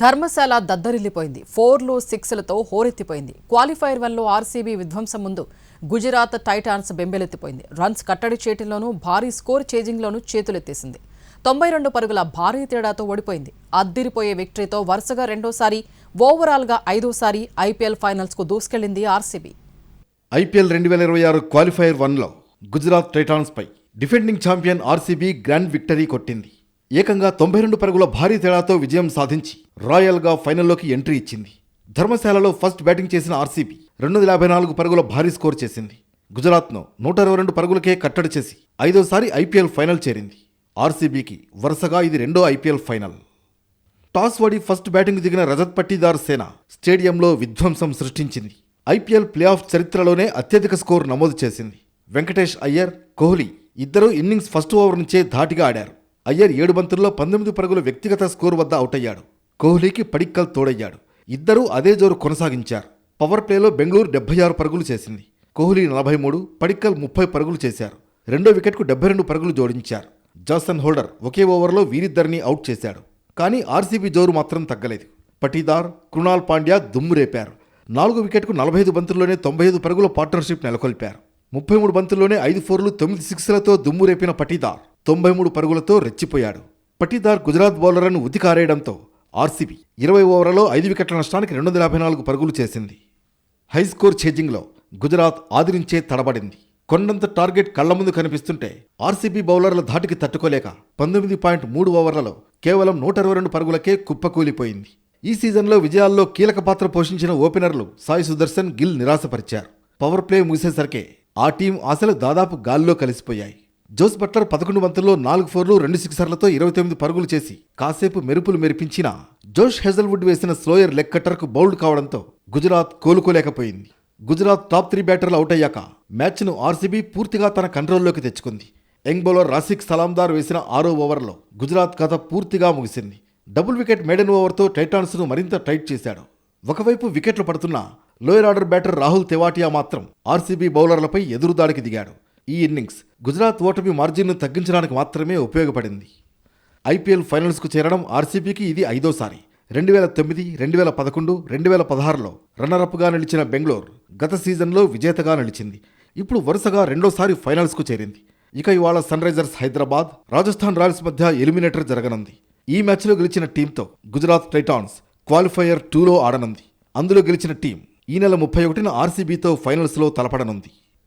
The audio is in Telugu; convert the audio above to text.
ధర్మశాల దద్దరిల్లిపోయింది. 4లు 6లతో హోరెత్తిపోయింది. క్వాలిఫైర్ 1లో ఆర్సీబీ విధ్వంసం ముందు గుజరాత్ టైటాన్స్ బెంబేలెత్తిపోయింది. రన్స్ కట్టడి చేయటంలోనూ భారీ స్కోర్ చేజింగ్లోనూ చేతులెత్తేసింది. 92 పరుగుల భారీ తేడాతో ఓడిపోయింది. అద్దిరిపోయే విక్టరీతో వరుసగా రెండోసారి, ఓవరాల్గా 5వ ఐపీఎల్ ఫైనల్స్కు దూసుకెళ్లింది ఆర్సీబీ. ఐపీఎల్ 2026 క్వాలిఫైర్ 1లో గుజరాత్ టైటాన్స్పై defending champion RCB grand victory కొట్టింది. ఏకంగా 92 పరుగుల భారీ తేడాతో విజయం సాధించి రాయల్గా ఫైనల్లోకి ఎంట్రీ ఇచ్చింది. ధర్మశాలలో ఫస్ట్ బ్యాటింగ్ చేసిన ఆర్సీబీ 254 పరుగుల భారీ స్కోర్ చేసింది. గుజరాత్ను 122 పరుగులకే కట్టడి చేసి 5వ ఐపీఎల్ ఫైనల్ చేరింది. ఆర్సీబీకి వరుసగా ఇది రెండో ఐపీఎల్ ఫైనల్. టాస్ ఓడి ఫస్ట్ బ్యాటింగ్ దిగిన రజత్ పట్టీదార్ సేన స్టేడియంలో విధ్వంసం సృష్టించింది. ఐపీఎల్ ప్లే ఆఫ్ చరిత్రలోనే అత్యధిక స్కోర్ నమోదు చేసింది. వెంకటేష్ అయ్యర్, కోహ్లీ ఇద్దరూ ఇన్నింగ్స్ ఫస్ట్ ఓవర్ నుంచే ధాటిగా ఆడారు. అయ్యర్ 7 బంతుల్లో 19 పరుగుల వ్యక్తిగత స్కోర్ వద్ద అవుట్ అయ్యాడు. కోహ్లీకి పడిక్కల్ తోడయ్యాడు. ఇద్దరూ అదే జోరు కొనసాగించారు. పవర్ ప్లేలో బెంగళూరు 76 పరుగులు చేసింది. కోహ్లీ 43, పడిక్కల్ 30 పరుగులు చేశారు. రెండో వికెట్కు 72 పరుగులు జోడించారు. జాసన్ హోల్డర్ ఒకే ఓవర్లో వీరిద్దరినీ అవుట్ చేశాడు. కానీ ఆర్సీబీ జోరు మాత్రం తగ్గలేదు. పటీదార్, కృణాల్ పాండ్యా దుమ్ము రేపారు. 4 వికెట్కు 45 బంతుల్లోనే 95 పరుగుల పార్ట్నర్షిప్ నెలకొల్పారు. 33 బంతుల్లోనే 5 4లు 9 6లతో దుమ్ము రేపిన పటీదార్ 93 పరుగులతో రెచ్చిపోయాడు. పటీదార్ గుజరాత్ బౌలర్లను ఉతికారేయడంతో ఆర్సీబీ 20 ఓవర్లలో 5 వికెట్ల నష్టానికి 254 పరుగులు చేసింది. హై స్కోర్ ఛేజింగ్లో గుజరాత్ ఆదిరించే తడబడింది. కొండంత టార్గెట్ కళ్ల ముందు కనిపిస్తుంటే ఆర్సీబీ బౌలర్ల ధాటికి తట్టుకోలేక 19.3 ఓవర్లలో కేవలం 122 పరుగులకే కుప్పకూలిపోయింది. ఈ సీజన్లో విజయాల్లో కీలక పాత్ర పోషించిన ఓపెనర్లు సాయి సుదర్శన్, గిల్ నిరాశపరిచారు. పవర్ ప్లే ముగిసేసరికే ఆ టీం ఆశలు దాదాపు గాల్లో కలిసిపోయాయి. జోస్ బట్లర్ 11 బంతుల్లో 4 4లు 2 6లతో 29 పరుగులు చేసి కాసేపు మెరుపులు మెరిపించినా జోష్ హెజల్వుడ్ వేసిన స్లోయర్ లెగ్ కట్టర్కు బౌల్డ్ కావడంతో గుజరాత్ కోలుకోలేకపోయింది. గుజరాత్ టాప్ 3 బ్యాటర్లు అవుట్ అయ్యాక మ్యాచ్ను ఆర్సీబీ పూర్తిగా తన కంట్రోల్లోకి తెచ్చుకుంది. యంగ్ బౌలర్ రాసిక్ సలాందార్ వేసిన 6వ ఓవర్లో గుజరాత్ కథ పూర్తిగా ముగిసింది. డబుల్ వికెట్ మేడెన్ ఓవర్తో టైటాన్స్ను మరింత టైట్ చేశాడు. ఒకవైపు వికెట్లు పడుతున్నా lower order batter Rahul Tewatia మాత్రం ఆర్సీబీ బౌలర్లపై ఎదురుదాడికి దిగాడు. ఈ ఇన్నింగ్స్ గుజరాత్ ఓటమి మార్జిన్ను తగ్గించడానికి మాత్రమే ఉపయోగపడింది. ఐపీఎల్ ఫైనల్స్కు చేరడం ఆర్సీబీకి ఇది 5వసారి. 2009, 2011, 2016లో రన్నరప్గా నిలిచిన బెంగళూరు గత సీజన్లో విజేతగా నిలిచింది. ఇప్పుడు వరుసగా రెండోసారి ఫైనల్స్కు చేరింది. ఇక ఇవాళ Sunrisers Hyderabad, Rajasthan Royals మధ్య ఎలిమినేటర్ జరగనుంది. ఈ మ్యాచ్లో గెలిచిన టీంతో గుజరాత్ టైటాన్స్ క్వాలిఫైయర్ 2లో ఆడనుంది. అందులో గెలిచిన టీం ఈ నెల 31న ఆర్సీబీతో ఫైనల్స్లో తలపడనుంది.